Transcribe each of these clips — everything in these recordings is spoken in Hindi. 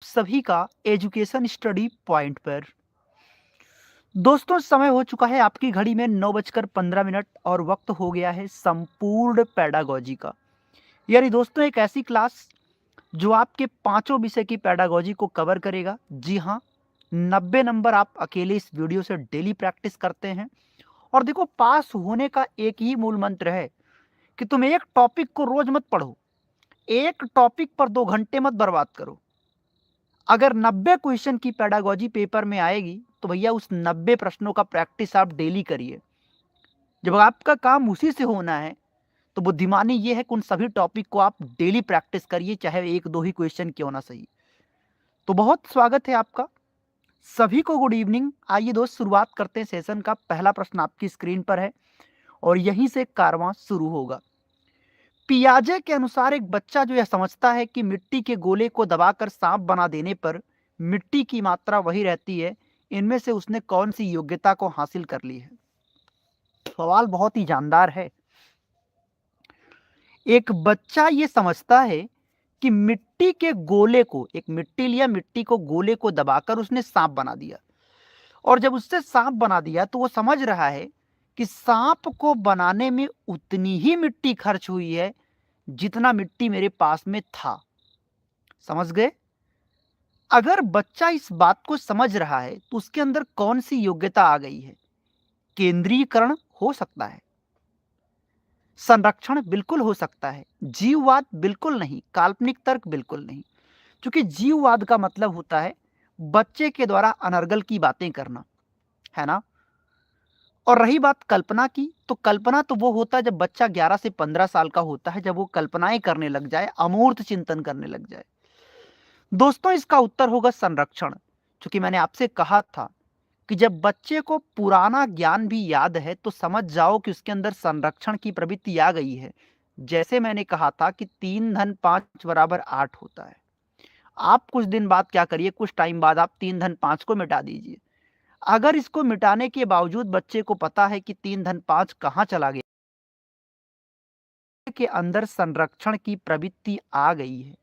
सभी का एजुकेशन स्टडी पॉइंट पर। दोस्तों, समय हो चुका है आपकी घड़ी में 9:15 और वक्त हो गया है संपूर्ण पेडागॉजी का। यानी दोस्तों, एक ऐसी क्लास जो आपके पांचों विषय की पेडागॉजी को कवर करेगा। जी हाँ, 90 नंबर आप अकेले इस वीडियो से डेली प्रैक्टिस करते हैं। और देखो, पास होने का एक ही मूल मंत्र है कि तुम एक टॉपिक को रोज मत पढ़ो, एक टॉपिक पर 2 घंटे मत बर्बाद करो। अगर 90 क्वेश्चन की पेडागॉजी पेपर में आएगी तो भैया उस 90 प्रश्नों का प्रैक्टिस आप डेली करिए। जब आपका काम उसी से होना है तो बुद्धिमानी ये है कि उन सभी टॉपिक को आप डेली प्रैक्टिस करिए, चाहे एक दो ही क्वेश्चन क्यों ना सही। तो बहुत स्वागत है आपका, सभी को गुड इवनिंग। आइए दोस्त, शुरुआत करते हैं सेशन का। पहला प्रश्न आपकी स्क्रीन पर है और यहीं से कारवां शुरू होगा। पियाजे के अनुसार एक बच्चा जो यह समझता है कि मिट्टी के गोले को दबाकर सांप बना देने पर मिट्टी की मात्रा वही रहती है, इनमें से उसने कौन सी योग्यता को हासिल कर ली है? सवाल बहुत ही जानदार है। एक बच्चा ये समझता है कि मिट्टी के गोले को, एक मिट्टी लिया, मिट्टी को गोले को दबाकर उसने सांप बना दिया। और जब उससे सांप बना दिया तो वो समझ रहा है कि सांप को बनाने में उतनी ही मिट्टी खर्च हुई है जितना मिट्टी मेरे पास में था। समझ गए? अगर बच्चा इस बात को समझ रहा है तो उसके अंदर कौन सी योग्यता आ गई है? केंद्रीयकरण हो सकता है, संरक्षण बिल्कुल हो सकता है, जीववाद बिल्कुल नहीं, काल्पनिक तर्क बिल्कुल नहीं। क्योंकि जीववाद का मतलब होता है बच्चे के द्वारा अनर्गल की बातें करना, है ना। और रही बात कल्पना की, तो कल्पना तो वो होता है जब बच्चा 11 से 15 साल का होता है, जब वो कल्पनाएं करने लग जाए, अमूर्त चिंतन करने लग जाए। दोस्तों, इसका उत्तर होगा संरक्षण। क्योंकि मैंने आपसे कहा था कि जब बच्चे को पुराना ज्ञान भी याद है तो समझ जाओ कि उसके अंदर संरक्षण की प्रवृत्ति आ गई है। जैसे मैंने कहा था कि 3 धन 5 बराबर 8 होता है। आप कुछ दिन बाद क्या करिए, कुछ टाइम बाद आप 3 धन 5 को मिटा दीजिए। अगर इसको मिटाने के बावजूद बच्चे को पता है कि 3 धन 5 कहाँ चला गया, के अंदर संरक्षण की प्रवृत्ति आ गई है।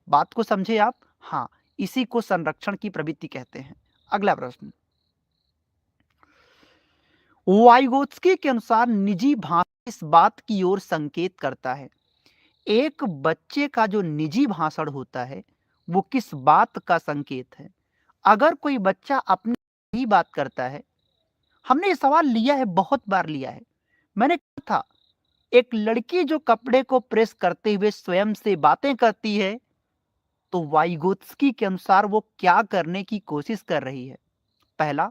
बात को समझे आप? हाँ, इसी को संरक्षण की प्रवृत्ति कहते हैं। अगला प्रश्न, वाइगोत्स्की के अनुसार निजी भाषण इस बात की ओर संकेत करता है, एक बच्चे का जो निजी भाषण होता है वो किस बात का संकेत है? अगर कोई बच्चा अपनी ही बात करता है, हमने ये सवाल लिया है, बहुत बार लिया है। मैंने कहा था, एक लड़की जो कपड़े को प्रेस करते हुए स्वयं से बातें करती है तो वाइगोत्स्की के अनुसार वो क्या करने की कोशिश कर रही है? पहला,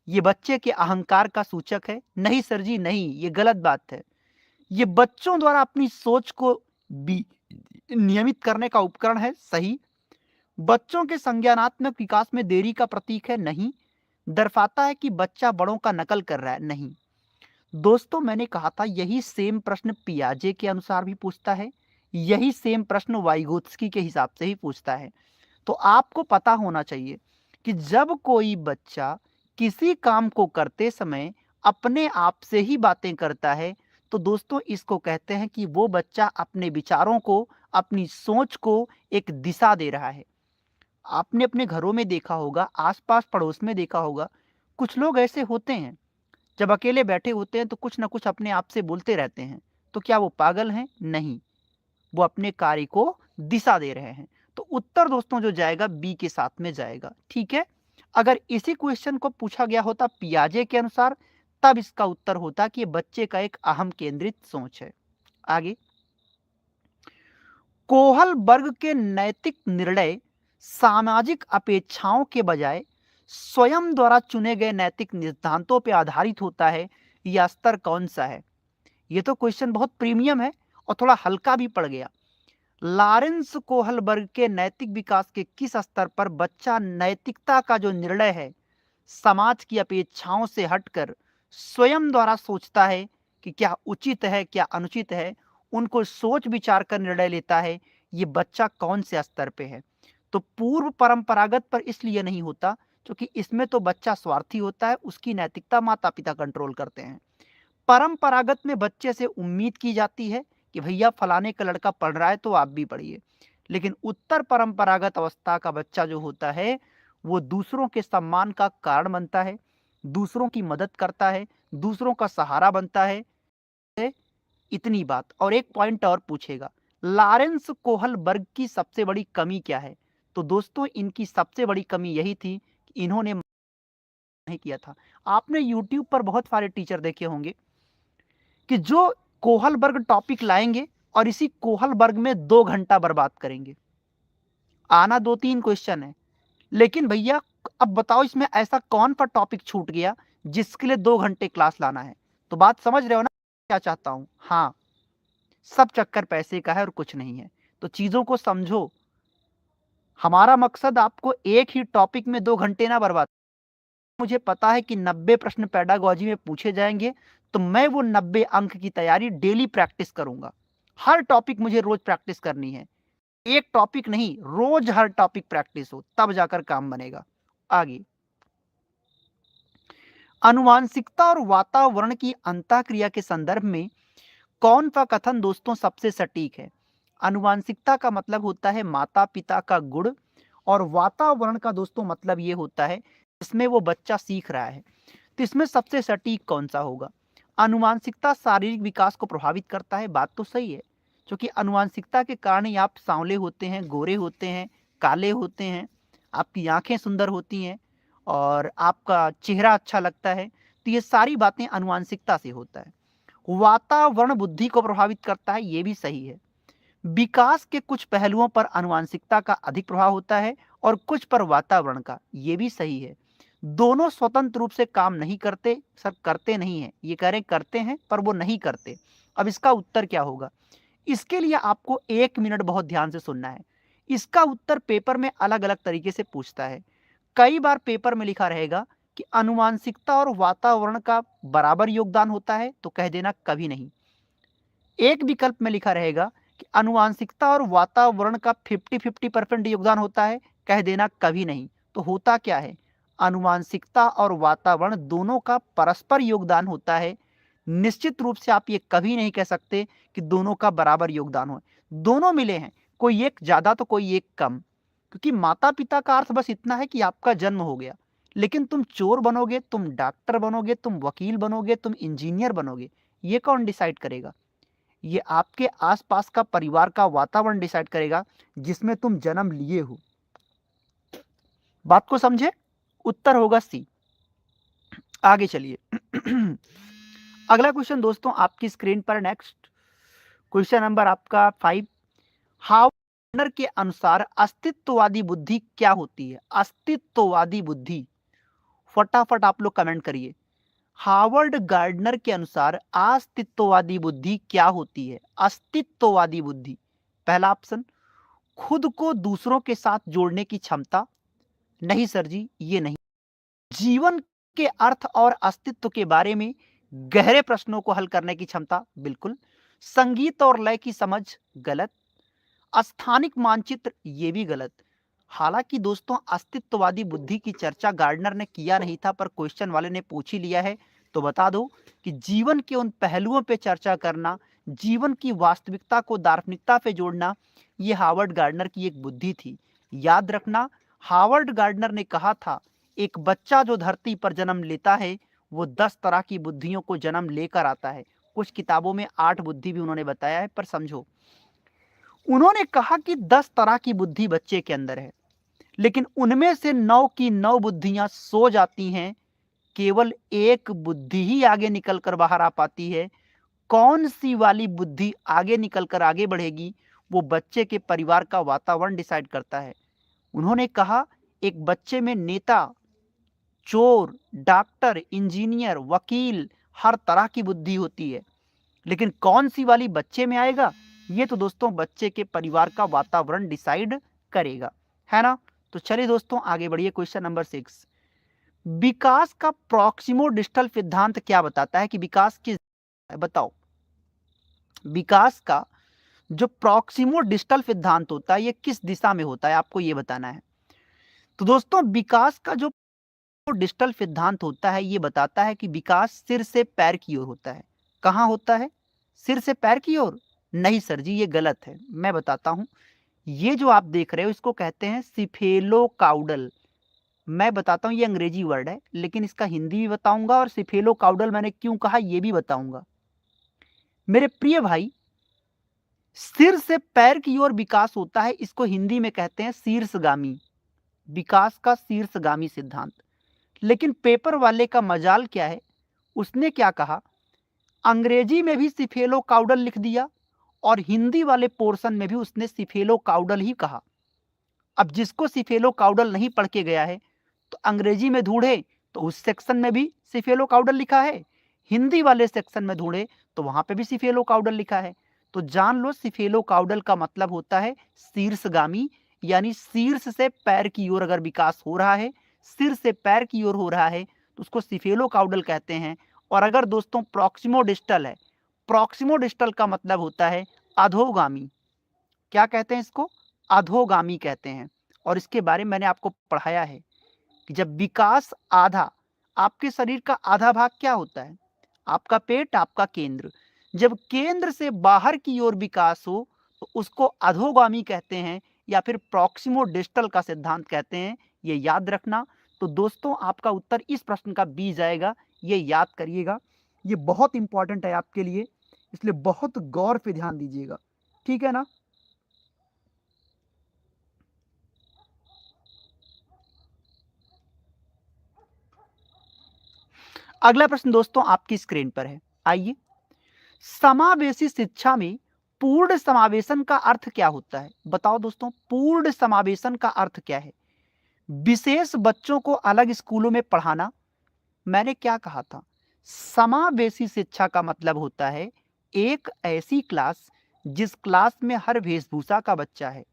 ये बच्चे के अहंकार का सूचक है। नहीं सर जी, नहीं, ये गलत बात है। ये बच्चों द्वारा अपनी सोच को भी नियमित करने का उपकरण है। सही। बच्चों के संज्ञानात्मक विकास में देरी का प्रतीक है। नहीं। दर्शाता है कि बच्चा बड़ों का नकल कर रहा है। नहीं। दोस्तों, मैंने कहा था यही सेम प्रश्न पियाजे के अनुसार भी पूछता है, यही सेम प्रश्न वाइगोत्स्की के हिसाब से ही पूछता है। तो आपको पता होना चाहिए कि जब कोई बच्चा किसी काम को करते समय अपने आप से ही बातें करता है तो दोस्तों इसको कहते हैं कि वो बच्चा अपने विचारों को, अपनी सोच को एक दिशा दे रहा है। आपने अपने घरों में देखा होगा, आसपास पड़ोस में देखा होगा, कुछ लोग ऐसे होते हैं जब अकेले बैठे होते हैं तो कुछ ना कुछ अपने आप से बोलते रहते हैं। तो क्या वो पागल हैं? नहीं, वो अपने कार्य को दिशा दे रहे हैं। तो उत्तर दोस्तों जो जाएगा बी के साथ में जाएगा। ठीक है। अगर इसी क्वेश्चन को पूछा गया होता पियाजे के अनुसार, तब इसका उत्तर होता कि ये बच्चे का एक अहम केंद्रित सोच है। आगे, कोहल वर्ग के नैतिक निर्णय सामाजिक अपेक्षाओं के बजाय स्वयं द्वारा चुने गए नैतिक सिद्धांतों पर आधारित होता है। यह स्तर कौन सा है? यह तो क्वेश्चन बहुत प्रीमियम है और थोड़ा हल्का भी पड़ गया। लॉरेंस कोहलबर्ग के नैतिक विकास के किस स्तर पर बच्चा नैतिकता का जो निर्णय है समाज की अपेक्षाओं से हटकर स्वयं द्वारा सोचता है कि क्या उचित है क्या अनुचित है, उनको सोच विचार कर निर्णय लेता है, ये बच्चा कौन से स्तर पे है? तो पूर्व परंपरागत पर इसलिए नहीं होता क्योंकि इसमें तो बच्चा स्वार्थी होता है, उसकी नैतिकता माता पिता कंट्रोल करते हैं। परंपरागत में बच्चे से उम्मीद की जाती है कि भैया फलाने का लड़का पढ़ रहा है तो आप भी पढ़िए। लेकिन उत्तर परंपरागत अवस्था का बच्चा जो होता है वो दूसरों के सम्मान का कारण बनता है, दूसरों की मदद करता है, दूसरों का सहारा बनता है। इतनी बात। और एक पॉइंट और पूछेगा, लॉरेंस कोहलबर्ग की सबसे बड़ी कमी क्या है? तो दोस्तों इनकी सबसे बड़ी कमी यही थी कि इन्होंने नहीं किया था। आपने यूट्यूब पर बहुत सारे टीचर देखे होंगे कि जो कोहलबर्ग टॉपिक लाएंगे और इसी कोहलबर्ग में 2 घंटा बर्बाद करेंगे। आना 2-3 क्वेश्चन है, लेकिन भैया अब बताओ इसमें ऐसा कौन सा टॉपिक छूट गया जिसके लिए 2 घंटे क्लास लाना है? तो बात समझ रहे हो ना क्या चाहता हूं? हाँ, सब चक्कर पैसे का है और कुछ नहीं है। तो चीजों को समझो। हमारा मकसद आपको एक ही टॉपिक में 2 घंटे ना बर्बाद। मुझे पता है कि 90 प्रश्न पेडागोजी में पूछे जाएंगे, तो मैं वो 90 अंक की तैयारी डेली प्रैक्टिस करूंगा। हर टॉपिक मुझे रोज प्रैक्टिस करनी है, एक टॉपिक नहीं, रोज हर टॉपिक प्रैक्टिस हो, तब जाकर काम बनेगा। आगे, अनुवांशिकता और वातावरण की अंतःक्रिया के संदर्भ में कौन सा कथन दोस्तों सबसे सटीक है? अनुवांशिकता का मतलब होता है माता पिता का गुण, और वातावरण का दोस्तों मतलब ये होता है इसमें वो बच्चा सीख रहा है। तो इसमें सबसे सटीक कौन सा होगा? अनुवांशिकता शारीरिक विकास को प्रभावित करता है, बात तो सही है, क्योंकि अनुवांशिकता के कारण ही आप सांवले होते हैं, गोरे होते हैं, काले होते हैं, आपकी आंखें सुंदर होती हैं और आपका चेहरा अच्छा लगता है। तो ये सारी बातें अनुवांशिकता से होता है। वातावरण बुद्धि को प्रभावित करता है, ये भी सही है। विकास के कुछ पहलुओं पर आनुवंशिकता का अधिक प्रभाव होता है और कुछ पर वातावरण का, ये भी सही है। दोनों स्वतंत्र रूप से काम नहीं करते, सर करते नहीं है, ये कह रहे करते हैं पर वो नहीं करते। अब इसका उत्तर क्या होगा? इसके लिए आपको 1 मिनट बहुत ध्यान से सुनना है। इसका उत्तर पेपर में अलग अलग तरीके से पूछता है। कई बार पेपर में लिखा रहेगा कि अनुवांशिकता और वातावरण का बराबर योगदान होता है, तो कह देना कभी नहीं। एक विकल्प में लिखा रहेगा कि अनुवांशिकता और वातावरण का 50-50% योगदान होता है, कह देना कभी नहीं। तो होता क्या है? अनुवांशिकता और वातावरण दोनों का परस्पर योगदान होता है। निश्चित रूप से आप ये कभी नहीं कह सकते कि दोनों का बराबर योगदान हो। दोनों मिले हैं, कोई एक ज्यादा तो कोई एक कम। क्योंकि माता पिता का अर्थ बस इतना है कि आपका जन्म हो गया, लेकिन तुम चोर बनोगे, तुम डॉक्टर बनोगे, तुम वकील बनोगे, तुम इंजीनियर बनोगे, ये कौन डिसाइड करेगा? ये आपके आसपास का परिवार का वातावरण डिसाइड करेगा जिसमें तुम जन्म लिए हो। बात को समझे? उत्तर होगा सी। आगे चलिए। अगला क्वेश्चन दोस्तों आपकी स्क्रीन पर, नेक्स्ट क्वेश्चन नंबर आपका 5। हावर्ड के अनुसार अस्तित्ववादी बुद्धि क्या होती है? अस्तित्ववादी बुद्धि, फटाफट आप लोग कमेंट करिए। हार्वर्ड गार्डनर के अनुसार अस्तित्ववादी बुद्धि क्या होती है? अस्तित्ववादी बुद्धि, पहला ऑप्शन खुद को दूसरों के साथ जोड़ने की क्षमता। नहीं सर जी, ये नहीं। जीवन के अर्थ और अस्तित्व के बारे में गहरे प्रश्नों को हल करने की क्षमता, बिल्कुल। संगीत और लय की समझ, गलत। स्थानिक मानचित्र, ये भी गलत। हालांकि दोस्तों अस्तित्ववादी बुद्धि की चर्चा गार्डनर ने किया नहीं था, पर क्वेश्चन वाले ने पूछ ही लिया है, तो बता दो कि जीवन के उन पहलुओं पे चर्चा करना, जीवन की वास्तविकता को दार्शनिकता पे जोड़ना, ये हार्वर्ड गार्डनर की एक बुद्धि थी। याद रखना, हार्वर्ड गार्डनर ने कहा था एक बच्चा जो धरती पर जन्म लेता है वो 10 तरह की बुद्धियों को जन्म लेकर आता है। कुछ किताबों में 8 बुद्धि भी उन्होंने बताया है, पर समझो, उन्होंने कहा कि 10 तरह की बुद्धि बच्चे के अंदर है, लेकिन उनमें से 9 की 9 बुद्धियां सो जाती हैं, केवल एक बुद्धि ही आगे निकलकर बाहर आ पाती है। कौन सी वाली बुद्धि आगे निकलकर आगे बढ़ेगी, वो बच्चे के परिवार का वातावरण डिसाइड करता है। उन्होंने कहा एक बच्चे में नेता, चोर, डॉक्टर, इंजीनियर, वकील, हर तरह की बुद्धि होती है, लेकिन कौन सी वाली बच्चे में आएगा, ये तो दोस्तों बच्चे के परिवार का वातावरण डिसाइड करेगा, है ना? तो चलिए दोस्तों आगे बढ़िए। क्वेश्चन नंबर 6, विकास का प्रॉक्सिमो डिस्टल सिद्धांत क्या बताता है कि विकास किस, बताओ। विकास का जो प्रॉक्सिमो डिस्टल सिद्धांत होता है ये किस दिशा में होता है, आपको ये बताना है। तो दोस्तों विकास का जो डिस्टल सिद्धांत होता है ये बताता है कि विकास सिर से पैर की ओर होता है। कहाँ होता है? सिर से पैर की ओर? नहीं सर जी, ये गलत है। मैं बताता हूं, ये जो आप देख रहे हो इसको कहते हैं सिफेलोकाउडल। मैं बताता हूँ ये अंग्रेजी वर्ड है, लेकिन इसका हिंदी भी बताऊंगा और सिफेलोकाउडल मैंने क्यों कहा ये भी बताऊंगा। मेरे प्रिय भाई, सिर से पैर की ओर विकास होता है, इसको हिंदी में कहते हैं शीर्षगामी, विकास का शीर्षगामी सिद्धांत। लेकिन पेपर वाले का मजाल क्या है, उसने क्या कहा, अंग्रेजी में भी सिफेलोकाउडल लिख दिया और हिंदी वाले पोर्शन में भी उसने सिफेलोकाउडल ही कहा। अब जिसको सिफेलोकाउडल नहीं पढ़ के गया है तो अंग्रेजी में ढूंढे तो उस सेक्शन में भी सिफेलोकाउडल लिखा है, हिंदी वाले सेक्शन में ढूंढे तो वहां पे भी सिफेलोकाउडल लिखा है। तो जान लो सिफेलोकाउडल का मतलब होता है शीर्षगामी, यानी शीर्ष से पैर की ओर अगर विकास हो रहा है, सिर से पैर की ओर हो रहा है तो उसको सिफेलोकाउडल कहते हैं। और अगर दोस्तों प्रॉक्सिमोडिस्टल है, प्रॉक्सिमोडिस्टल का मतलब होता है अधोगामी। क्या कहते हैं इसको, अधोगामी कहते हैं। और इसके बारे में मैंने आपको पढ़ाया है कि जब विकास आधा, आपके शरीर का आधा भाग क्या होता है, आपका पेट, आपका केंद्र, जब केंद्र से बाहर की ओर विकास हो तो उसको अधोगामी कहते हैं या फिर प्रॉक्सिमो डिस्टल का सिद्धांत कहते हैं। ये याद रखना। तो दोस्तों आपका उत्तर इस प्रश्न का बी जाएगा, ये याद करिएगा, ये बहुत इंपॉर्टेंट है आपके लिए, इसलिए बहुत गौर पे ध्यान दीजिएगा, ठीक है ना। अगला प्रश्न दोस्तों आपकी स्क्रीन पर है, आइए। समावेशी शिक्षा में पूर्ण समावेशन का अर्थ क्या होता है, बताओ दोस्तों, पूर्ण समावेशन का अर्थ क्या है। विशेष बच्चों को अलग स्कूलों में पढ़ाना। मैंने क्या कहा था, समावेशी शिक्षा का मतलब होता है एक ऐसी क्लास जिस क्लास में हर वेशभूषा का बच्चा है,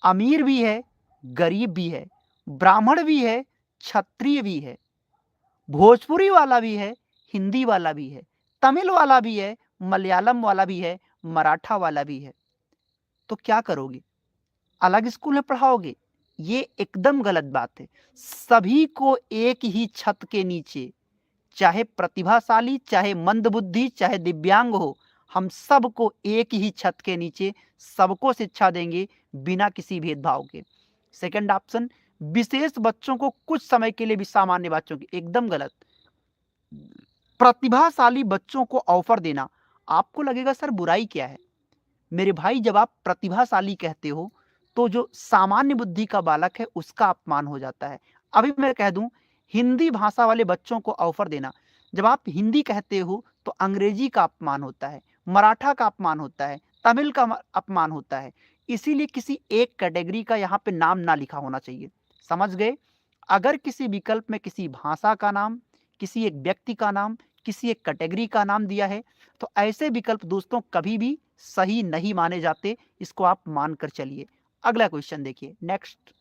अमीर भी है, गरीब भी है, ब्राह्मण भी है, क्षत्रिय भी है, भोजपुरी वाला भी है, हिंदी वाला भी है, तमिल वाला भी है, मलयालम वाला भी है, मराठा वाला भी है। तो क्या करोगे, अलग स्कूल में पढ़ाओगे? ये एकदम गलत बात है। सभी को एक ही छत के नीचे, चाहे प्रतिभाशाली, चाहे मंदबुद्धि, चाहे दिव्यांग हो, हम सबको एक ही छत के नीचे सबको शिक्षा देंगे बिना किसी भेदभाव के। सेकंड ऑप्शन, विशेष बच्चों को कुछ समय के लिए भी सामान्य बच्चों की, एकदम गलत। प्रतिभाशाली बच्चों को ऑफर देना, आपको लगेगा सर बुराई क्या है। मेरे भाई जब आप प्रतिभाशाली कहते हो तो जो सामान्य बुद्धि का बालक है उसका अपमान हो जाता है। अभी मैं कह दूं, हिंदी भाषा वाले बच्चों को ऑफर देना, जब आप हिंदी कहते हो तो अंग्रेजी का अपमान होता है, मराठा का अपमान होता है, तमिल का अपमान होता है। इसीलिए किसी एक कैटेगरी का यहाँ पे नाम ना लिखा होना चाहिए, समझ गए। अगर किसी विकल्प में किसी भाषा का नाम, किसी एक व्यक्ति का नाम, किसी एक कैटेगरी का नाम दिया है तो ऐसे विकल्प दोस्तों कभी भी सही नहीं माने जाते, इसको आप मानकर चलिए। अगला क्वेश्चन देखिए, नेक्स्ट।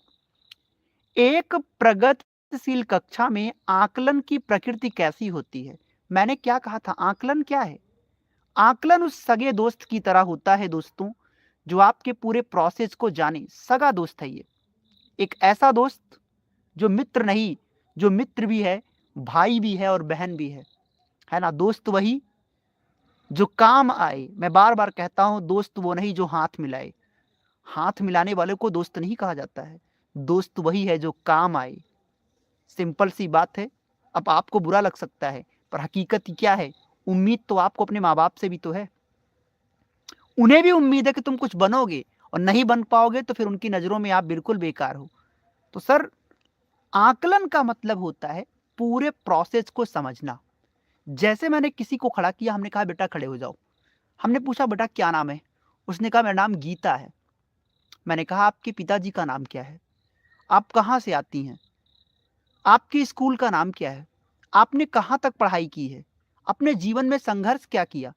एक प्रगतिशील कक्षा में आकलन की प्रकृति कैसी होती है। मैंने क्या कहा था, आकलन क्या है, आकलन उस सगे दोस्त की तरह होता है दोस्तों जो आपके पूरे प्रोसेस को जाने, सगा दोस्त है ये, एक ऐसा दोस्त जो मित्र नहीं, जो मित्र भी है, भाई भी है और बहन भी है ना। दोस्त वही जो काम आए, मैं बार बार कहता हूं दोस्त वो नहीं जो हाथ मिलाए, हाथ मिलाने वाले को दोस्त नहीं कहा जाता है, दोस्त वही है जो काम आए। सिंपल सी बात है। अब आपको बुरा लग सकता है पर हकीकत क्या है, उम्मीद तो आपको अपने माँ बाप से भी तो है, उन्हें भी उम्मीद है कि तुम कुछ बनोगे और नहीं बन पाओगे तो फिर उनकी नजरों में आप बिल्कुल बेकार हो। तो सर आकलन का मतलब होता है पूरे प्रोसेस को समझना। जैसे मैंने किसी को खड़ा किया, हमने कहा बेटा खड़े हो जाओ, हमने पूछा बेटा क्या नाम है, उसने कहा मेरा नाम गीता है। मैंने कहा आपके पिताजी का नाम क्या है, आप कहाँ से आती हैं, आपके स्कूल का नाम क्या है, आपने कहाँ तक पढ़ाई की है, अपने जीवन में संघर्ष क्या किया।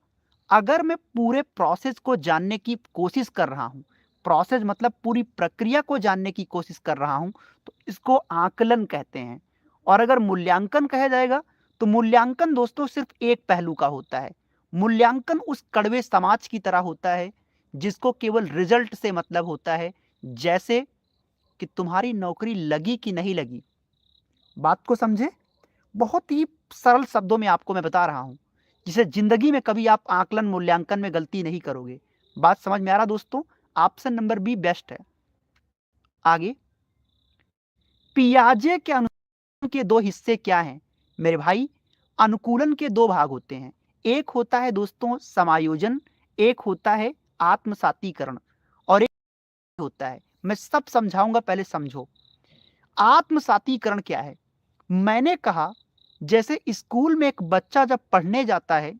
अगर मैं पूरे प्रोसेस को जानने की कोशिश कर रहा हूँ, प्रोसेस मतलब पूरी प्रक्रिया को जानने की कोशिश कर रहा हूँ, तो इसको आकलन कहते हैं। और अगर मूल्यांकन कहा जाएगा तो मूल्यांकन दोस्तों सिर्फ एक पहलू का होता है। मूल्यांकन उस कड़वे समाज की तरह होता है जिसको केवल रिजल्ट से मतलब होता है, जैसे कि तुम्हारी नौकरी लगी कि नहीं लगी। बात को समझे, बहुत ही सरल शब्दों में आपको मैं बता रहा हूं, जिसे जिंदगी में कभी आप आकलन मूल्यांकन में गलती नहीं करोगे। बात समझ में आ रहा दोस्तों, ऑप्शन नंबर बी बेस्ट है। आगे, पियाजे के अनुकूलन के दो हिस्से क्या हैं मेरे भाई? अनुकूलन के दो भाग होते हैं, एक होता है दोस्तों समायोजन, एक होता है आत्मसातीकरण, और एक होता है, मैं सब समझाऊंगा, पहले समझो। आत्मसातीकरण क्या है? मैंने कहा जैसे स्कूल में एक बच्चा जब पढ़ने जाता है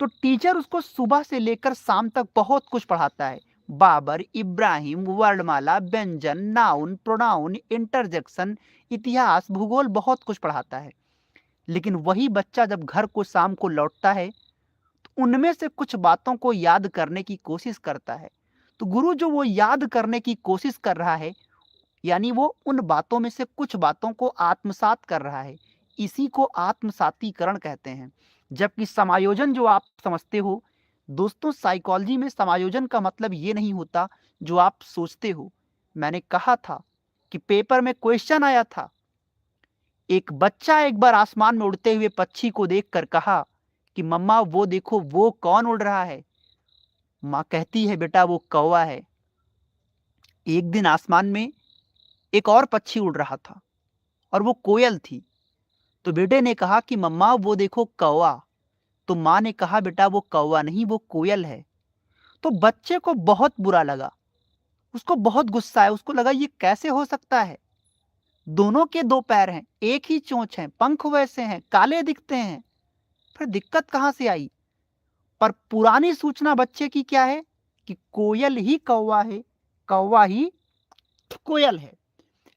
तो टीचर उसको सुबह से लेकर शाम तक बहुत कुछ पढ़ाता है। बाबर, इब्राहिम, वर्णमाला, व्यंजन, नाउन, प्रोनाउन, इंटरजेक्शन, इतिहास, भूगोल, बहुत कुछ पढ़ाता है। लेकिन वही बच्चा जब घर को शाम को लौटता है तो उनमें से कुछ बातों को याद करने की कोशिश करता है। तो गुरु जो वो याद करने की कोशिश कर रहा है, यानी वो उन बातों में से कुछ बातों को आत्मसात कर रहा है, इसी को आत्मसातीकरण कहते हैं। जबकि समायोजन जो आप समझते हो दोस्तों, साइकोलॉजी में समायोजन का मतलब ये नहीं होता जो आप सोचते हो। मैंने कहा था कि पेपर में क्वेश्चन आया था, एक बच्चा एक बार आसमान में उड़ते हुए पक्षी को देखकर कहा कि मम्मा वो देखो, वो कौन उड़ रहा है? माँ कहती है बेटा वो कौवा है। एक दिन आसमान में एक और पक्षी उड़ रहा था और वो कोयल थी। तो बेटे ने कहा कि मम्मा वो देखो कौवा। तो माँ ने कहा बेटा वो कौवा नहीं, वो कोयल है। तो बच्चे को बहुत बुरा लगा, उसको बहुत गुस्सा है, उसको लगा ये कैसे हो सकता है? दोनों के दो पैर हैं, एक ही चोंच है, पंख वैसे हैं, काले दिखते हैं, फिर दिक्कत कहां से आई? पर पुरानी सूचना बच्चे की क्या है कि कोयल ही कौवा है, कौवा ही कोयल है।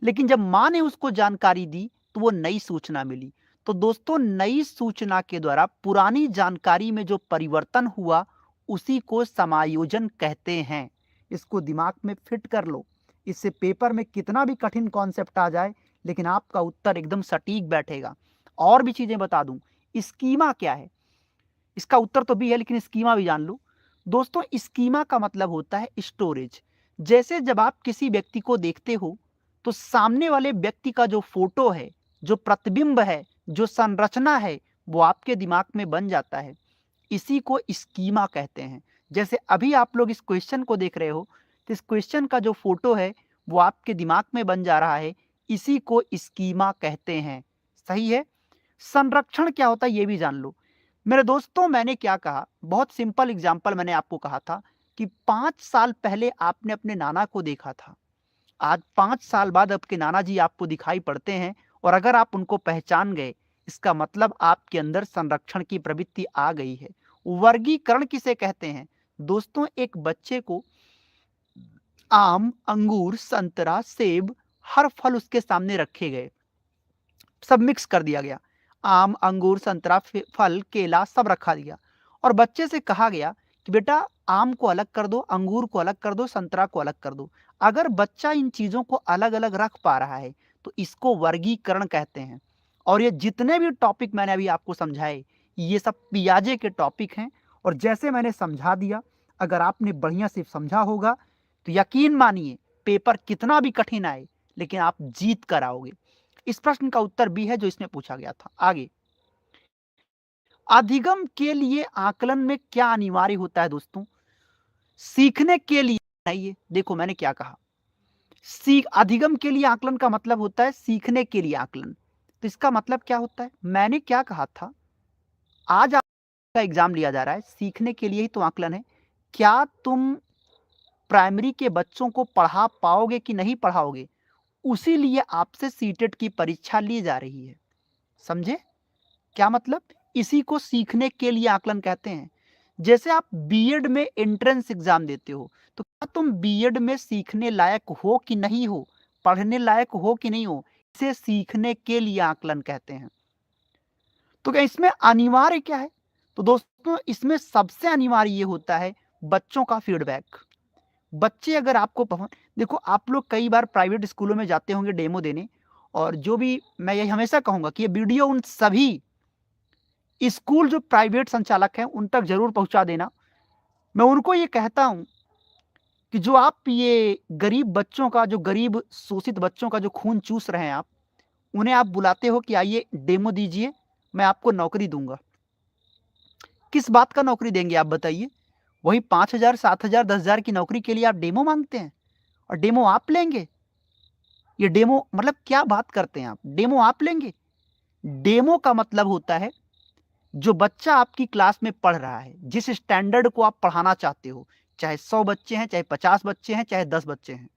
लेकिन जब माँ ने उसको जानकारी दी तो वो नई सूचना मिली। तो दोस्तों, नई सूचना के द्वारा पुरानी जानकारी में जो परिवर्तन हुआ उसी को समायोजन कहते हैं। इसको दिमाग में फिट कर लो, इससे पेपर में कितना भी कठिन कॉन्सेप्ट आ जाए लेकिन आपका उत्तर एकदम सटीक बैठेगा। और भी चीजें बता दूं, स्कीमा क्या है? इसका उत्तर तो भी है लेकिन स्कीमा भी जान लो। दोस्तों, स्कीमा का मतलब होता है स्टोरेज। जैसे जब आप किसी व्यक्ति को देखते हो तो सामने वाले व्यक्ति का जो फोटो है, जो प्रतिबिंब है, जो संरचना है, वो आपके दिमाग में बन जाता है। इसी को स्कीमा कहते हैं। जैसे अभी आप लोग इस क्वेश्चन को देख रहे हो तो इस क्वेश्चन का जो फोटो है वो आपके दिमाग में बन जा रहा है, इसी को स्कीमा कहते हैं। सही है। संरक्षण क्या होता है ये भी जान लो मेरे दोस्तों। मैंने क्या कहा, बहुत सिंपल एग्जाम्पल मैंने आपको कहा था कि 5 साल पहले आपने अपने नाना को देखा था, आज 5 साल बाद आपके नाना जी आपको दिखाई पड़ते हैं, और अगर आप उनको पहचान गए इसका मतलब आपके अंदर संरक्षण की प्रवृत्ति आ गई है। वर्गीकरण किसे कहते हैं दोस्तों? एक बच्चे को आम, अंगूर, संतरा, सेब, हर फल उसके सामने रखे गए, सब मिक्स कर दिया गया, आम, अंगूर, संतरा, फल, केला सब रखा दिया, और बच्चे से कहा गया कि बेटा आम को अलग कर दो, अंगूर को अलग कर दो, संतरा को अलग कर दो। अगर बच्चा इन चीजों को अलग अलग रख पा रहा है तो इसको वर्गीकरण कहते हैं। और ये जितने भी टॉपिक मैंने अभी आपको समझाए ये सब पियाजे के टॉपिक हैं। और जैसे मैंने समझा दिया, अगर आपने बढ़िया से समझा होगा तो यकीन मानिए पेपर कितना भी कठिन आए लेकिन आप जीत कर आओगे। इस प्रश्न का उत्तर भी है जो इसमें पूछा गया था। आगे, अधिगम के लिए आकलन में क्या अनिवार्य होता है दोस्तों? सीखने के लिए नहीं, देखो मैंने क्या कहा, सीख अधिगम के लिए आकलन का मतलब होता है सीखने के लिए आकलन। तो इसका मतलब क्या होता है? मैंने क्या कहा था, आज आपका एग्जाम लिया जा रहा है, सीखने के लिए ही तो आकलन है। क्या तुम प्राइमरी के बच्चों को पढ़ा पाओगे कि नहीं पढ़ाओगे, उसी लिए आपसे सीटेट की परीक्षा ली जा रही है। समझे क्या मतलब? इसी को सीखने के लिए आकलन कहते हैं। जैसे आप बीएड में एंट्रेंस एग्जाम देते हो तो क्या तुम बीएड में सीखने लायक हो कि नहीं हो, पढ़ने लायक हो कि नहीं हो, इसे सीखने के लिए आकलन कहते हैं। तो क्या इसमें अनिवार्य क्या है? तो दोस्तों, इसमें सबसे अनिवार्य ये होता है बच्चों का फीडबैक। बच्चे अगर आपको देखो, आप लोग कई बार प्राइवेट स्कूलों में जाते होंगे डेमो देने, और जो भी मैं यही हमेशा कहूंगा कि ये वीडियो उन सभी स्कूल जो प्राइवेट संचालक हैं उन तक जरूर पहुंचा देना। मैं उनको ये कहता हूं कि जो आप ये गरीब बच्चों का, जो गरीब शोषित बच्चों का जो खून चूस रहे हैं आप, उन्हें आप बुलाते हो कि आइए डेमो दीजिए, मैं आपको नौकरी दूंगा। किस बात का नौकरी देंगे आप बताइए? वही 5,000, 7,000, 10,000 की नौकरी के लिए आप डेमो मांगते हैं? और डेमो आप लेंगे? ये डेमो मतलब क्या बात करते हैं आप? डेमो आप लेंगे? डेमो का मतलब होता है जो बच्चा आपकी क्लास में पढ़ रहा है, जिस स्टैंडर्ड को आप पढ़ाना चाहते हो, चाहे 100 बच्चे हैं, चाहे 50 बच्चे हैं, चाहे 10 बच्चे हैं,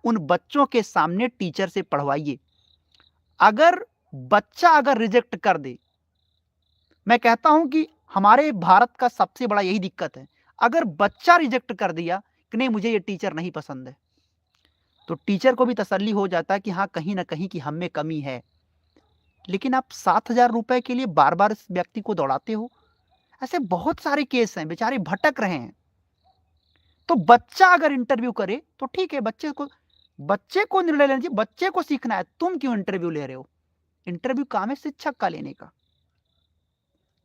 उन बच्चों के सामने टीचर से पढ़वाइए। अगर बच्चा अगर रिजेक्ट कर दे, मैं कहता हूं कि हमारे भारत का सबसे बड़ा यही दिक्कत है। अगर बच्चा रिजेक्ट कर दिया कि नहीं मुझे ये टीचर नहीं पसंद है, तो टीचर को भी तसल्ली हो जाता है कि हाँ कहीं ना कहीं की हम में कमी है। लेकिन आप 7,000 रुपए के लिए बार बार इस व्यक्ति को दौड़ाते हो। ऐसे बहुत सारे केस हैं, बेचारे भटक रहे हैं। तो बच्चा अगर इंटरव्यू करे तो ठीक है, बच्चे को निर्णय लेना चाहिए, बच्चे को सीखना है। तुम क्यों इंटरव्यू ले रहे हो? इंटरव्यू काम है शिक्षक का लेने का।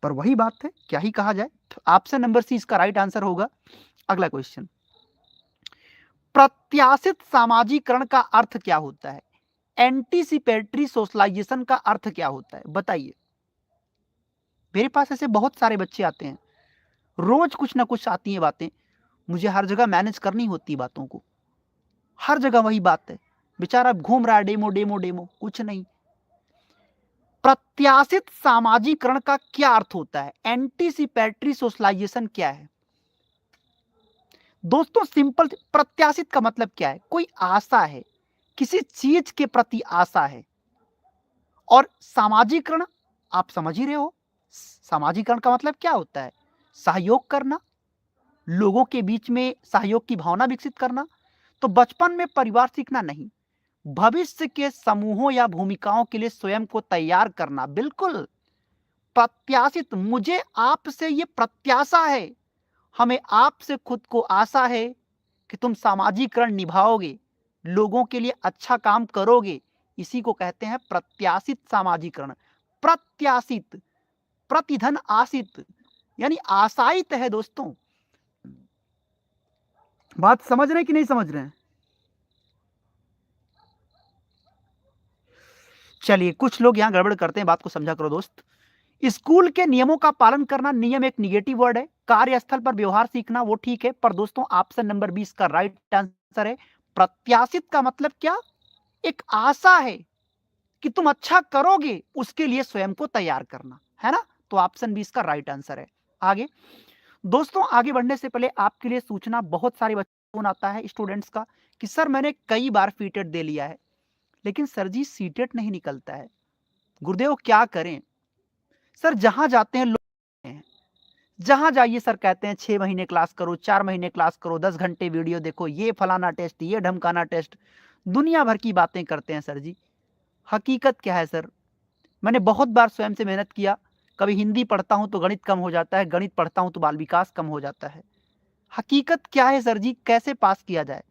पर वही बात है, क्या ही कहा जाए। तो ऑप्शन नंबर सी इसका राइट आंसर होगा। अगला क्वेश्चन, प्रत्याशित सामाजिकरण का अर्थ क्या होता है? एंटीसिपेटरी सोशलाइजेशन का अर्थ क्या होता है, बताइए। मेरे पास ऐसे बहुत सारे बच्चे आते हैं, रोज कुछ ना कुछ आती हैं बातें, मुझे हर जगह मैनेज करनी होती बातों को। हर जगह वही बात है, बेचारा घूम रहा है डेमो डेमो डेमो, कुछ नहीं। प्रत्याशित सामाजिकरण का क्या अर्थ होता है? एंटीसिपेटरी सोशलाइजेशन क्या है? दोस्तों सिंपल, प्रत्याशित का मतलब क्या है? कोई आशा है, किसी चीज के प्रति आशा है। और सामाजिकरण आप समझ ही रहे हो, सामाजिकरण का मतलब क्या होता है? सहयोग करना, लोगों के बीच में सहयोग की भावना विकसित करना। तो बचपन में परिवार सीखना नहीं, भविष्य के समूहों या भूमिकाओं के लिए स्वयं को तैयार करना। बिल्कुल प्रत्याशित, मुझे आपसे ये प्रत्याशा है, हमें आपसे खुद को आशा है कि तुम सामाजिकरण निभाओगे, लोगों के लिए अच्छा काम करोगे। इसी को कहते हैं प्रत्याशित सामाजिकरण। प्रत्याशित, प्रतिधन आशित, यानी आशायित है। दोस्तों बात समझ रहे हैं कि नहीं समझ रहे हैं? चलिए, कुछ लोग यहां गड़बड़ करते हैं, बात को समझा करो दोस्त। स्कूल के नियमों का पालन करना, नियम एक निगेटिव वर्ड है। कार्यस्थल पर व्यवहार सीखना, वो ठीक है। पर दोस्तों ऑप्शन नंबर 20 का राइट आंसर है। प्रत्याशित का मतलब क्या? एक आशा है कि तुम अच्छा करोगे, उसके लिए स्वयं को तैयार करना, है ना? तो ऑप्शन 20 का राइट आंसर है। आगे दोस्तों, आगे बढ़ने से पहले आपके लिए सूचना, बहुत सारे बच्चों को आता है स्टूडेंट्स का कि सर मैंने कई बार सीटेट दे लिया है, लेकिन सर जी सीटेट नहीं निकलता है, गुरुदेव क्या करें? सर जहां जाते हैं लोग हैं, जहां जाइए सर कहते हैं 6 महीने क्लास करो, 4 महीने क्लास करो, 10 घंटे वीडियो देखो, ये फलाना टेस्ट, ये ढमकाना टेस्ट, दुनिया भर की बातें करते हैं सर जी। हकीकत क्या है सर? मैंने बहुत बार स्वयं से मेहनत किया, कभी हिंदी पढ़ता हूं तो गणित कम हो जाता है, गणित पढ़ता हूं तो बाल विकास कम हो जाता है। हकीकत क्या है सर जी, कैसे पास किया जाए?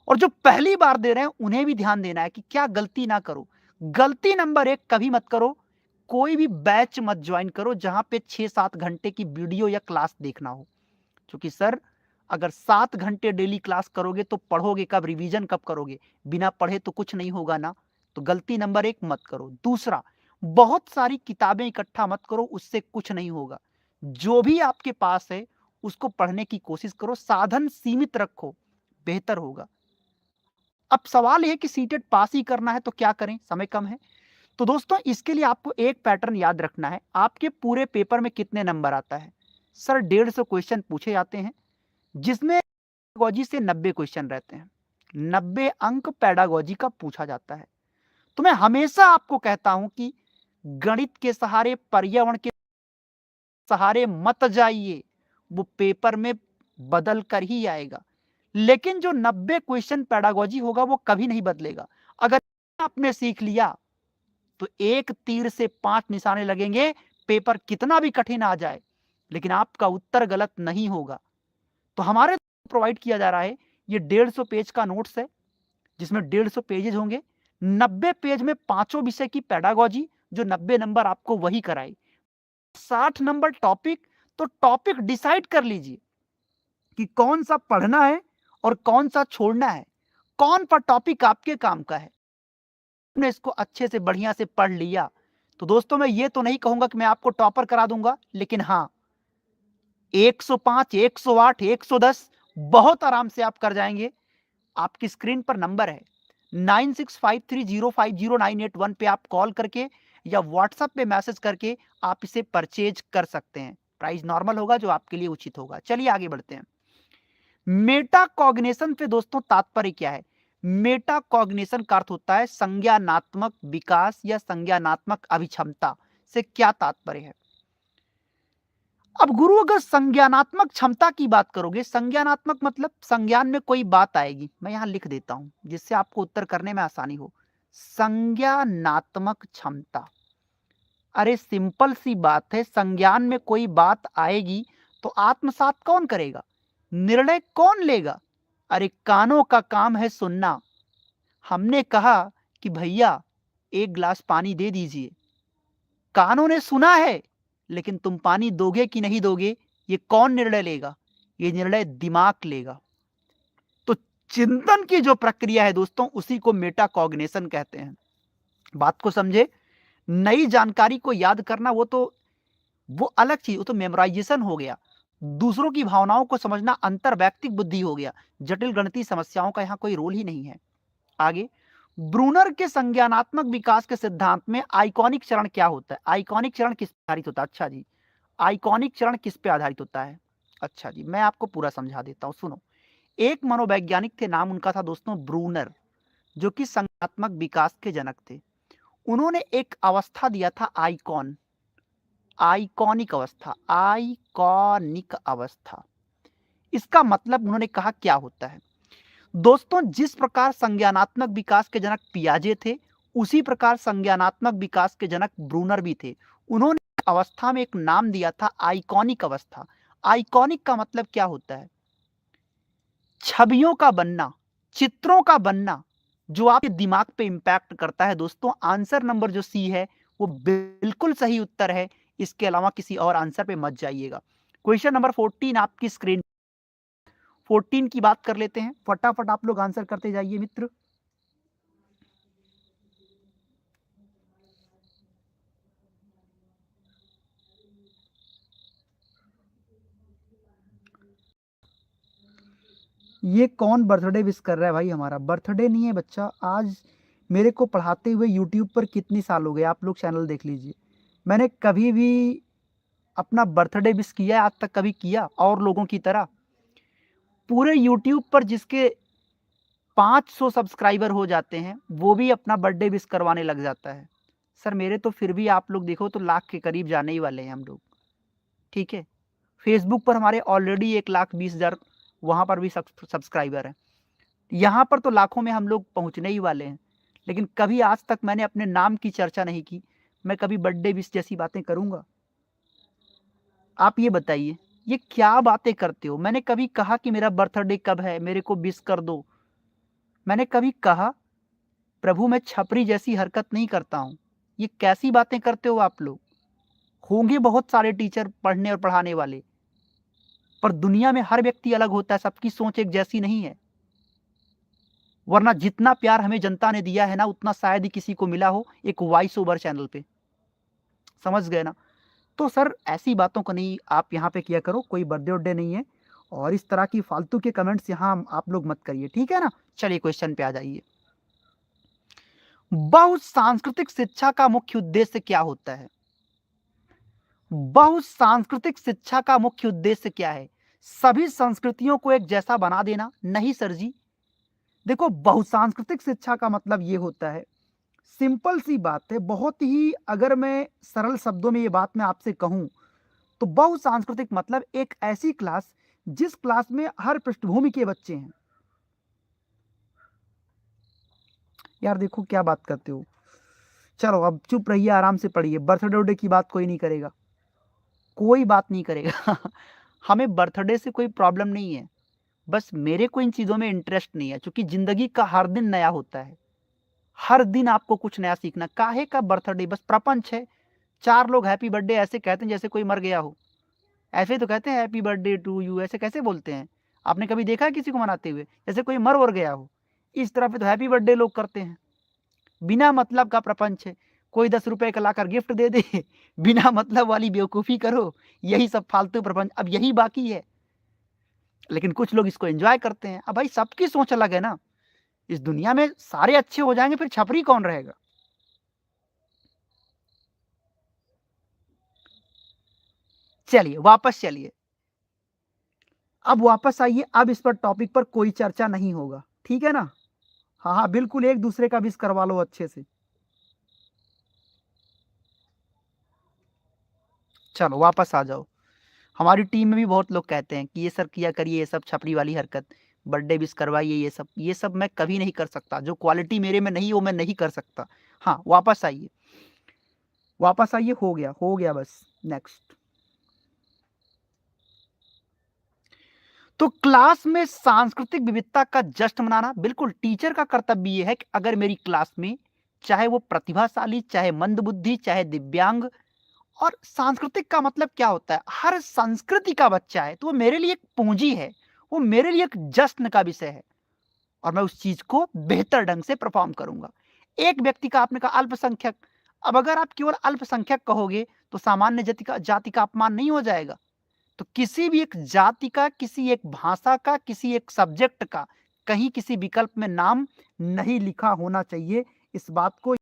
और जो पहली बार दे रहे हैं उन्हें भी ध्यान देना है कि क्या गलती ना करो। गलती नंबर 1 कभी मत करो, कोई भी बैच मत ज्वाइन करो जहां पे 6-7 घंटे की वीडियो या क्लास देखना हो। क्योंकि सर अगर 7 घंटे डेली क्लास करोगे तो पढ़ोगे कब, रिवीजन कब करोगे? बिना पढ़े तो कुछ नहीं होगा ना। तो गलती नंबर 1 मत करो। दूसरा, बहुत सारी किताबें इकट्ठा मत करो, उससे कुछ नहीं होगा। जो भी आपके पास है उसको पढ़ने की कोशिश करो, साधन सीमित रखो, बेहतर होगा। अब सवाल यह है कि सीटेट पास ही करना है तो क्या करें, समय कम है। तो दोस्तों इसके लिए आपको एक पैटर्न याद रखना है। आपके पूरे पेपर में कितने नंबर आता है? सर 150 क्वेश्चन पूछे जाते हैं, जिसमें पैडागोजी से 90 क्वेश्चन रहते हैं। 90 अंक पैडागोजी का पूछा जाता है। तो मैं हमेशा आपको कहता हूं कि गणित के सहारे, पर्यावरण के सहारे मत जाइए, वो पेपर में बदल कर ही आएगा। लेकिन जो 90 क्वेश्चन पैडागोजी होगा वो कभी नहीं बदलेगा। अगर आपने सीख लिया तो एक तीर से 5 निशाने लगेंगे, पेपर कितना भी कठिन आ जाए, लेकिन आपका उत्तर गलत नहीं होगा। तो हमारे प्रोवाइड किया जा रहा है ये 150 पेज का नोट्स है, जिसमें 150 पेजेज होंगे। 90 पेज में पांचों विषय की पैडागोजी, जो 90 नंबर आपको वही कराए। 60 नंबर टॉपिक, तो टॉपिक डिसाइड कर लीजिए कि कौन सा पढ़ना है और कौन सा छोड़ना है, कौन सा टॉपिक आपके काम का है। आपने इसको अच्छे से बढ़िया से पढ़ लिया तो दोस्तों मैं ये तो नहीं कहूंगा कि मैं आपको टॉपर करा दूंगा, लेकिन हां 105, 108, 110 बहुत आराम से आप कर जाएंगे। आपकी स्क्रीन पर नंबर है 9653050981 पे आप कॉल करके या व्हाट्सएप पे मैसेज करके आप इसे परचेज कर सकते हैं। प्राइस नॉर्मल होगा जो आपके लिए उचित होगा। चलिए आगे बढ़ते हैं। मेटाकॉग्निशन से दोस्तों तात्पर्य क्या है? मेटाकॉग्निशन का अर्थ होता है संज्ञानात्मक विकास या संज्ञानात्मक अभिक्षमता। से क्या तात्पर्य है? अब गुरु अगर संज्ञानात्मक क्षमता की बात करोगे, संज्ञानात्मक मतलब संज्ञान में कोई बात आएगी, मैं यहां लिख देता हूं जिससे आपको उत्तर करने में आसानी हो। संज्ञानात्मक क्षमता, अरे सिंपल सी बात है, संज्ञान में कोई बात आएगी तो आत्मसात कौन करेगा, निर्णय कौन लेगा? अरे कानों का काम है सुनना। हमने कहा कि भैया एक गिलास पानी दे दीजिए, कानों ने सुना है, लेकिन तुम पानी दोगे कि नहीं दोगे ये कौन निर्णय लेगा? ये निर्णय दिमाग लेगा। तो चिंतन की जो प्रक्रिया है दोस्तों उसी को मेटाकॉग्निशन कहते हैं। बात को समझे। नई जानकारी को याद करना वो अलग चीज, वो तो मेमोराइजेशन हो गया। दूसरों की भावनाओं को समझना अंतर्वैयक्तिक बुद्धि हो गया। जटिल गणितीय समस्याओं का यहां कोई रोल ही नहीं है। आगे, ब्रूनर के संज्ञानात्मक विकास के सिद्धांत में आइकॉनिक चरण क्या होता है? आइकॉनिक चरण किस पर आधारित होता है? अच्छा जी, आइकॉनिक चरण किस पे आधारित होता है? अच्छा जी, मैं आपको पूरा समझा देता हूं, सुनो। एक मनोवैज्ञानिक थे, नाम उनका था दोस्तों ब्रूनर, जो कि संज्ञानात्मक विकास के जनक थे। उन्होंने एक अवस्था दिया था आइकॉन, आइकॉनिक अवस्था, आइकॉनिक अवस्था। इसका मतलब उन्होंने कहा क्या होता है दोस्तों, जिस प्रकार संज्ञानात्मक विकास के जनक पियाजे थे उसी प्रकार संज्ञानात्मक विकास के जनक ब्रूनर भी थे। उन्होंने अवस्था में एक नाम दिया था आइकॉनिक अवस्था। आइकॉनिक का मतलब क्या होता है? छवियों का बनना, चित्रों का बनना, जो आपके दिमाग पे इंपैक्ट करता है। दोस्तों आंसर नंबर जो सी है वो बिल्कुल सही उत्तर है, इसके अलावा किसी और आंसर पे मत जाइएगा। क्वेश्चन नंबर 14 आपकी स्क्रीन, 14 की बात कर लेते हैं। फटाफट आप लोग आंसर करते जाइए मित्र। ये कौन बर्थडे विश कर रहा है भाई? हमारा बर्थडे नहीं है बच्चा। आज मेरे को पढ़ाते हुए यूट्यूब पर कितनी साल हो गए, आप लोग चैनल देख लीजिए। मैंने कभी भी अपना बर्थडे विश किया आज तक? कभी किया? और लोगों की तरह पूरे यूट्यूब पर जिसके 500 सब्सक्राइबर हो जाते हैं वो भी अपना बर्थडे विश करवाने लग जाता है। सर मेरे तो फिर भी आप लोग देखो तो लाख के करीब जाने ही वाले हैं हम लोग, ठीक है। फेसबुक पर हमारे ऑलरेडी 1,20,000 वहां पर भी सब्सक्राइबर हैं। यहाँ पर तो लाखों में हम लोग पहुंचने ही वाले हैं। लेकिन कभी आज तक मैंने अपने नाम की चर्चा नहीं की। मैं कभी बर्थडे विश जैसी बातें करूंगा? आप ये बताइए, ये क्या बातें करते हो? मैंने कभी कहा कि मेरा बर्थडे कब है, मेरे को विश कर दो? मैंने कभी कहा? प्रभु मैं छपरी जैसी हरकत नहीं करता हूं। ये कैसी बातें करते हो आप लोग? होंगे बहुत सारे टीचर पढ़ने और पढ़ाने वाले, पर दुनिया में हर व्यक्ति अलग होता है, सबकी सोच एक जैसी नहीं है। वरना जितना प्यार हमें जनता ने दिया है ना उतना शायद ही किसी को मिला हो एक वॉइस ओवर चैनल पे। समझ गए ना? तो सर ऐसी बातों को नहीं आप यहाँ पे किया करो, कोई बर्थडे वर्डे नहीं है। और इस तरह की फालतू के कमेंट्स यहाँ आप लोग मत करिए, ठीक है ना? चलिए क्वेश्चन पे आ जाइए। बहुसांस्कृतिक शिक्षा का मुख्य उद्देश्य क्या होता है? बहुसांस्कृतिक शिक्षा का मुख्य उद्देश्य क्या है? सभी संस्कृतियों को एक जैसा बना देना? नहीं सर जी। देखो बहुसांस्कृतिक शिक्षा का मतलब ये होता है, सिंपल सी बात है, बहुत ही अगर मैं सरल शब्दों में ये बात मैं आपसे कहूं तो बहुसांस्कृतिक मतलब एक ऐसी क्लास जिस क्लास में हर पृष्ठभूमि के बच्चे हैं। यार देखो क्या बात करते हो। चलो अब चुप रहिए, आराम से पढ़िए। बर्थडे की बात कोई नहीं करेगा, कोई बात नहीं करेगा। हमें बर्थडे से कोई प्रॉब्लम नहीं है, बस मेरे को इन चीजों में इंटरेस्ट नहीं है, क्योंकि जिंदगी का हर दिन नया होता है। हर दिन आपको कुछ नया सीखना। काहे का बर्थडे? बस प्रपंच है। 4 लोग हैप्पी बर्थडे ऐसे कहते हैं जैसे कोई मर गया हो। ऐसे तो कहते हैं हैप्पी बर्थडे टू यू, ऐसे कैसे बोलते हैं? आपने कभी देखा है किसी को मनाते हुए जैसे कोई मर और गया हो? इस तरह पे तो हैप्पी बर्थडे लोग करते हैं। बिना मतलब का प्रपंच है। कोई 10 रुपए का लाकर गिफ्ट दे दे, बिना मतलब वाली बेवकूफ़ी करो, यही सब फालतू प्रपंच अब यही बाकी है। लेकिन कुछ लोग इसको एंजॉय करते हैं। अब भाई सबकी सोच अलग है ना। इस दुनिया में सारे अच्छे हो जाएंगे, फिर छपरी कौन रहेगा? चलिए वापस चलिए, अब वापस आइए, अब इस पर टॉपिक पर कोई चर्चा नहीं होगा, ठीक है ना? हाँ हाँ बिल्कुल, एक दूसरे का विश करवा लो अच्छे से। चलो वापस आ जाओ। हमारी टीम में भी बहुत लोग कहते हैं कि ये सर किया करिए, ये सब छपरी वाली हरकत, बर्थडे विश करवाइए, ये सब मैं कभी नहीं कर सकता। जो क्वालिटी मेरे में नहीं है वो मैं नहीं कर सकता। हाँ वापस आइए, वापस आइए, हो गया बस। नेक्स्ट। तो क्लास में सांस्कृतिक विविधता का जश्न मनाना, बिल्कुल टीचर का कर्तव्य ये है कि अगर मेरी क्लास में चाहे वो प्रतिभाशाली, चाहे मंदबुद्धि, चाहे दिव्यांग, और सांस्कृतिक का मतलब क्या होता है, हर संस्कृति का बच्चा है, तो वो मेरे लिए एक पूंजी है, वो मेरे लिए एक जश्न का विषय है, और मैं उस चीज को बेहतर ढंग से परफॉर्म करूंगा। एक व्यक्ति का, आपने कहा अल्पसंख्यक, अब अगर आप केवल अल्पसंख्यक कहोगे तो सामान्य जाति का अपमान नहीं हो जाएगा? तो किसी भी एक जाति का, किसी एक भाषा का, किसी एक सब्जेक्ट का कहीं किसी विकल्प में नाम नहीं लिखा होना चाहिए। इस बात को